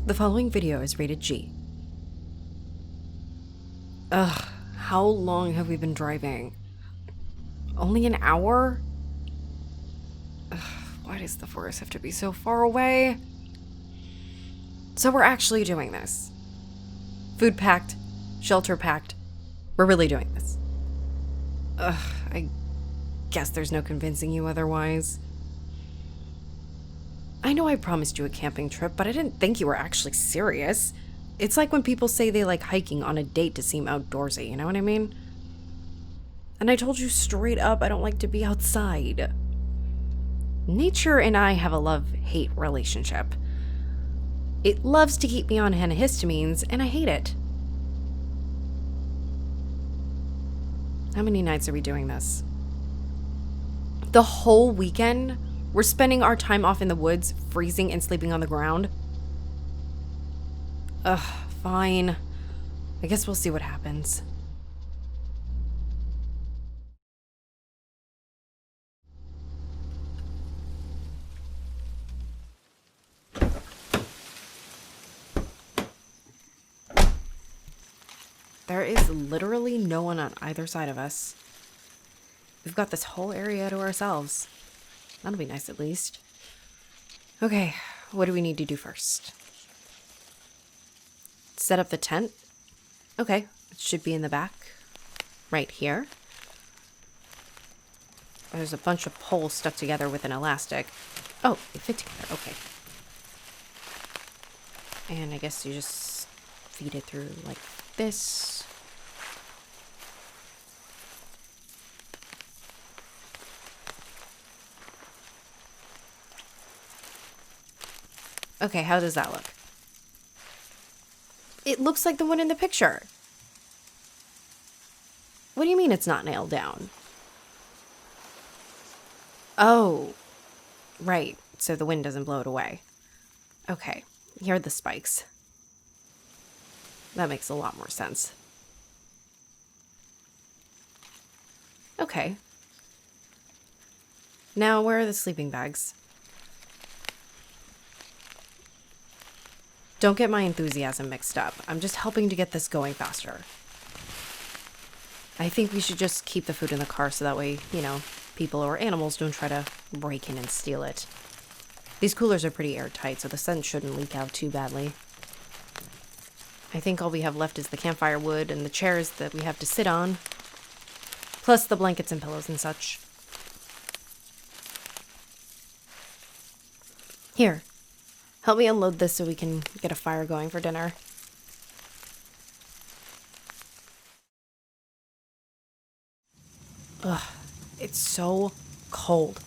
The following video is rated G. Ugh, how long have we been driving? Only an hour? Ugh, why does the forest have to be so far away? So we're actually doing this. Food packed, shelter packed. We're really doing this. Ugh, I guess there's no convincing you otherwise. I know I promised you a camping trip, but I didn't think you were actually serious. It's like when people say they like hiking on a date to seem outdoorsy, you know what I mean? And I told you straight up I don't like to be outside. Nature and I have a love-hate relationship. It loves to keep me on antihistamines, and I hate it. How many nights are we doing this? The whole weekend? We're spending our time off in the woods, freezing and sleeping on the ground? Ugh, fine. I guess we'll see what happens. There is literally no one on either side of us. We've got this whole area to ourselves. That'll be nice at least. Okay, what do we need to do first? Set up the tent? Okay, it should be in the back. Right here. There's a bunch of poles stuck together with an elastic. Oh, they fit together, okay. And I guess you just feed it through like this. Okay, how does that look? It looks like the one in the picture. What do you mean it's not nailed down? Oh, right. So the wind doesn't blow it away. Okay, here are the spikes. That makes a lot more sense. Okay. Now, where are the sleeping bags? Don't get my enthusiasm mixed up. I'm just helping to get this going faster. I think we should just keep the food in the car so that way, you know, people or animals don't try to break in and steal it. These coolers are pretty airtight, so the scent shouldn't leak out too badly. I think all we have left is the campfire wood and the chairs that we have to sit on, plus the blankets and pillows and such. Here. Help me unload this so we can get a fire going for dinner. Ugh, it's so cold.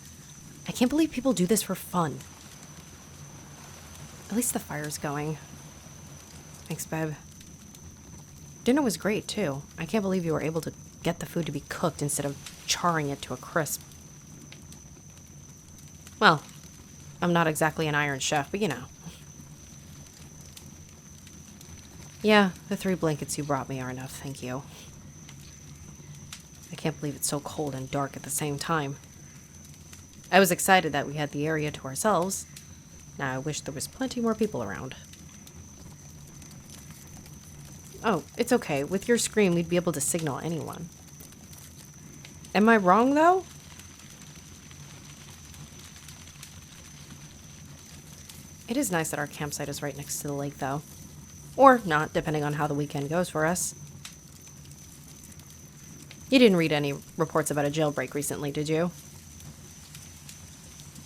I can't believe people do this for fun. At least the fire's going. Thanks, babe. Dinner was great, too. I can't believe you were able to get the food to be cooked instead of charring it to a crisp. Well, I'm not exactly an iron chef, but you know. Yeah, the 3 blankets you brought me are enough, thank you. I can't believe it's so cold and dark at the same time. I was excited that we had the area to ourselves. Now I wish there was plenty more people around. Oh, it's okay. With your scream, we'd be able to signal anyone. Am I wrong, though? It is nice that our campsite is right next to the lake, though. Or not, depending on how the weekend goes for us. You didn't read any reports about a jailbreak recently, did you?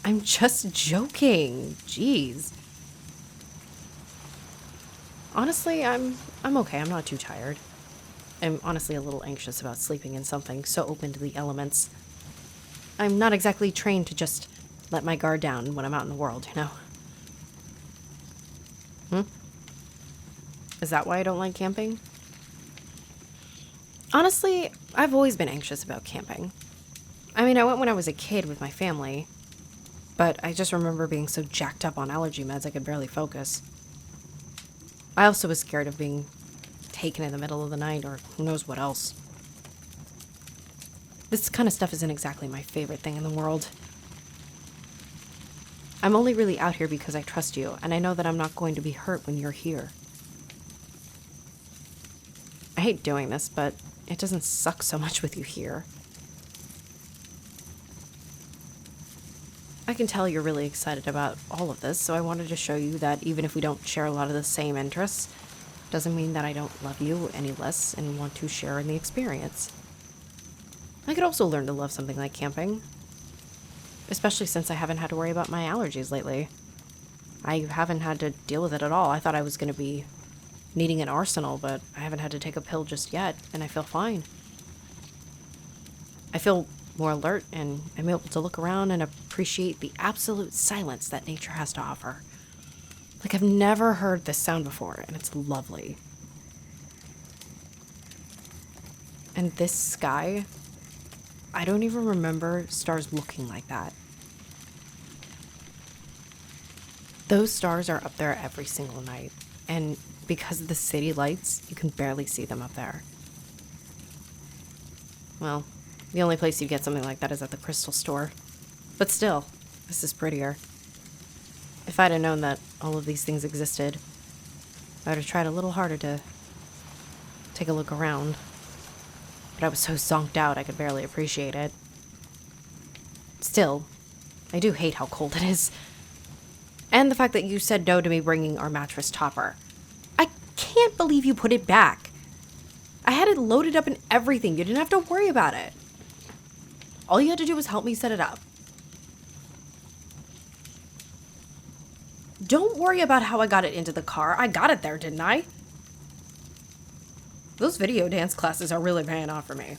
I'm just joking. Jeez. Honestly, I'm okay. I'm not too tired. I'm honestly a little anxious about sleeping in something so open to the elements. I'm not exactly trained to just let my guard down when I'm out in the world, you know? Is that why I don't like camping? Honestly, I've always been anxious about camping. I mean, I went when I was a kid with my family, but I just remember being so jacked up on allergy meds I could barely focus. I also was scared of being taken in the middle of the night or who knows what else. This kind of stuff isn't exactly my favorite thing in the world. I'm only really out here because I trust you, and I know that I'm not going to be hurt when you're here. I hate doing this, but it doesn't suck so much with you here. I can tell you're really excited about all of this, so I wanted to show you that even if we don't share a lot of the same interests, doesn't mean that I don't love you any less and want to share in the experience. I could also learn to love something like camping, especially since I haven't had to worry about my allergies lately. I haven't had to deal with it at all. I thought I was going to be needing an arsenal, but I haven't had to take a pill just yet, and I feel fine. I feel more alert, and I'm able to look around and appreciate the absolute silence that nature has to offer. Like, I've never heard this sound before, and it's lovely. And this sky, I don't even remember stars looking like that. Those stars are up there every single night, and because of the city lights, you can barely see them up there. Well, the only place you get something like that is at the crystal store. But still, this is prettier. If I'd have known that all of these things existed, I would have tried a little harder to take a look around. But I was so zonked out I could barely appreciate it. Still, I do hate how cold it is. And the fact that you said no to me bringing our mattress topper. I can't believe you put it back. I had it loaded up and everything. You didn't have to worry about it. All you had to do was help me set it up. Don't worry about how I got it into the car. I got it there, didn't I? Those video dance classes are really paying off for me.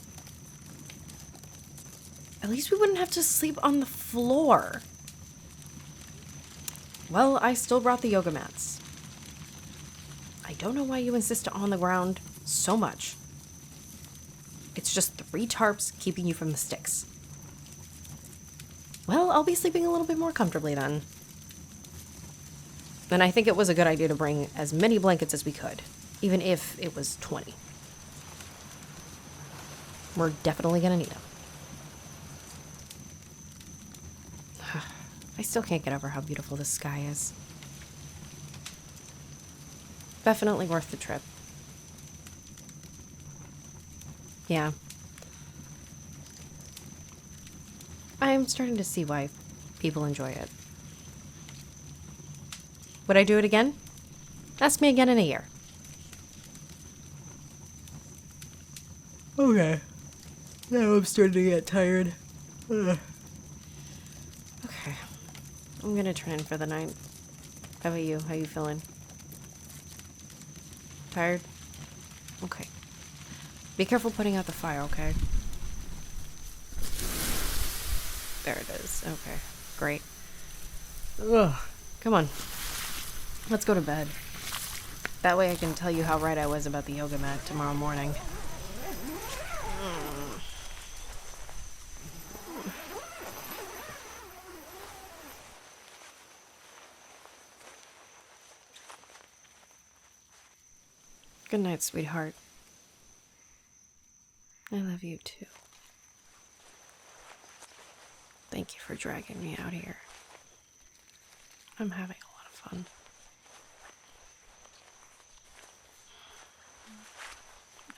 At least we wouldn't have to sleep on the floor. Well, I still brought the yoga mats. I don't know why you insist on the ground so much. It's just 3 tarps keeping you from the sticks. Well, I'll be sleeping a little bit more comfortably then. And I think it was a good idea to bring as many blankets as we could, even if it was 20. We're definitely gonna need them. I still can't get over how beautiful this sky is. Definitely worth the trip. Yeah. I'm starting to see why people enjoy it. Would I do it again? Ask me again in a year. Okay. Now I'm starting to get tired. Okay. I'm gonna turn in for the night. How about you? How you feeling? Tired? Okay. Be careful putting out the fire, okay? There it is. Okay. Great. Ugh. Come on. Let's go to bed. That way I can tell you how right I was about the yoga mat tomorrow morning. Good night, sweetheart. I love you too. Thank you for dragging me out here. I'm having a lot of fun.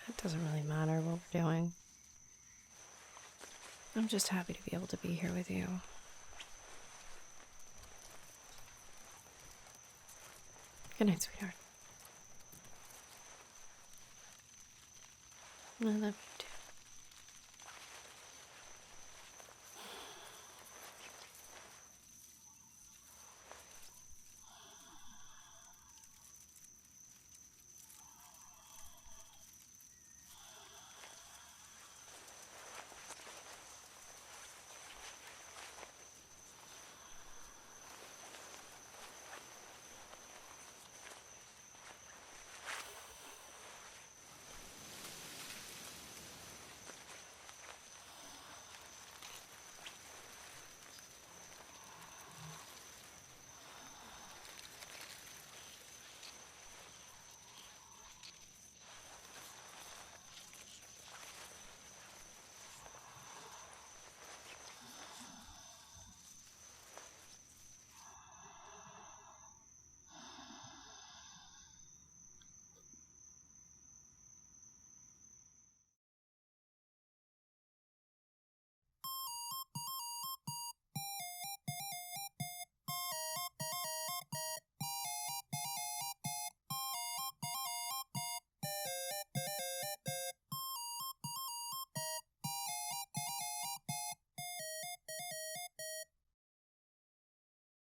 It doesn't really matter what we're doing. I'm just happy to be able to be here with you. Good night, sweetheart. I love you too.